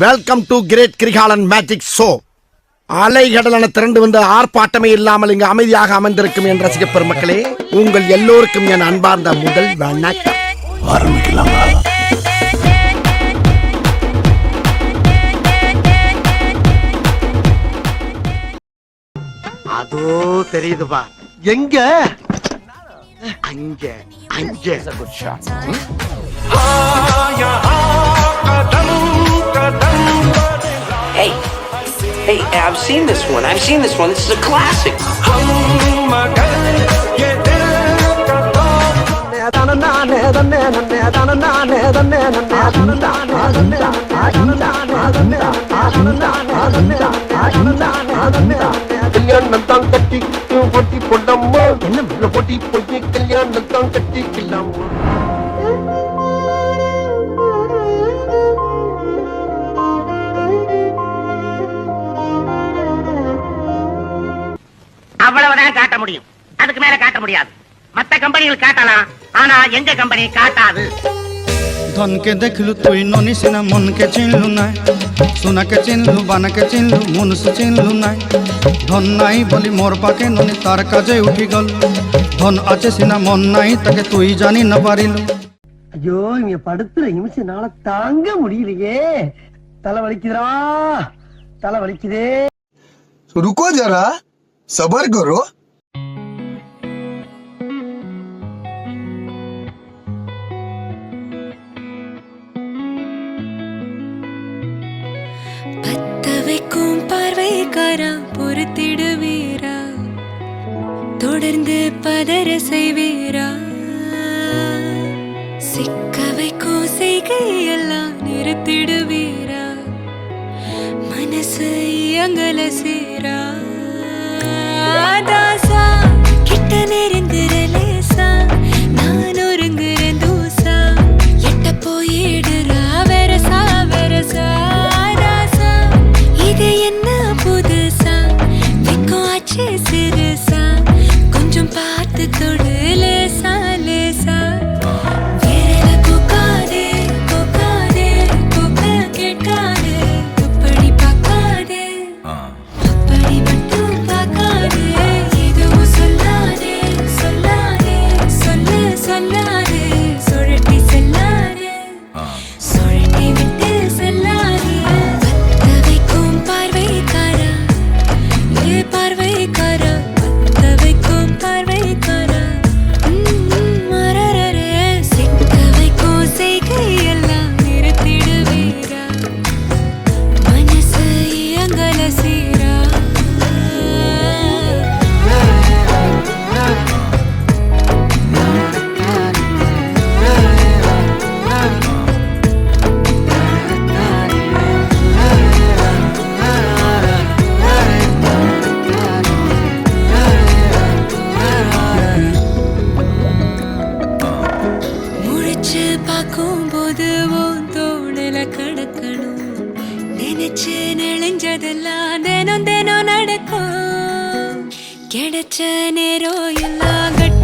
Welcome to great Kirikalan magic show. அலைகடலான திரண்டு வந்து ஆர்ப்பாட்டமே இல்லாமல் இங்கு அமைதியாக அமர்ந்திருக்கும் என் ரசிக பெருமக்களே, உங்கள் எல்லோருக்கும் என் அன்பார்ந்த முதல் வணக்கம். ஆரம்பிக்கலாமா? அதோ தெரியுதுப்பா. எங்க? அங்க அங்க. Hey, I've seen this one. This is a classic. கல்யாணம் தான் கட்டி போட்டி போட்டம்மா, என்ன போட்டி போய் கல்யாணம் தான் கட்டிக்கலாம். அவ்வளவுதான் காட்ட முடியும், அதுக்கு மேல காட்ட முடியாது. மத்த கம்பெனிகள் காட்டலாம், ஆனா எங்க கம்பெனி காட்டாது. ধনকে দেখলু তুই ননি সিনা মনকে চিনলু নাই, সোনাকে চিনলু বানাকে চিনলু মনুষ চিনলু নাই। ধন নাই বলি মোর পাকে ননি তার কাজে উঠি গল, ধন আছে সিনা মন নাই তাকে তুই জানি না পারিলু। ஐயோ, இங்க படுத்துற நிமிஷம்னால தாங்க முடியலையே. தலை வலிக்குதுடா, தலை வலிக்குதே. रुको जरा, सबर करो. பத்தவைக்கும் பார்வைக்காரா பொறுத்திடுவீரா, தொடர்ந்து பதற செய்வீரா, சிக்க வைக்கும் செய்கையெல்லாம் நிறுத்திடுவீரா, மனசு இயங்கல சீரா. தாசா கிட்ட நெருங்குறலேசா, நான் ஒருங்குறேன் தூசா, எட்ட போயிடுறா வெரசா வெரசா. தாசா இது என்ன புதுசா, வெக்கம் ஆச்சு சிறுசா, கொஞ்சம் பார்த்து தொடு லேசா லேசா. விரல கொக்காதே கொக்காதே கொக்க கேட்காதே, இப்படி பார்க்காதே அப்படி மட்டும் பார்க்காதே. எதுவும் சொல்லாதே சொல்லாதே சொல்லு சொல்லாதே, சுழட்டி செல்லாதே சுழட்டி விட்டு செல்லாதே. பத்த வைக்கும் பார்வைக்காரா, ஏ பார்வைக்காரா, பத்த வைக்கும் பார்வைக்காரா. மரரரே சிக்க வைக்கும் செய்கையெல்லாம் நிறுத்திடுவீரா, மனசு இயங்கல சீரா. முழிச்சு பார்க்கும்போது உன் தோணல கடக்கணும், நினைச்சு நெளிஞ்சதெல்லாம் தினம் தினம் நடக்கும். கிடைச்ச நேரம் எல்லாம் கட்ட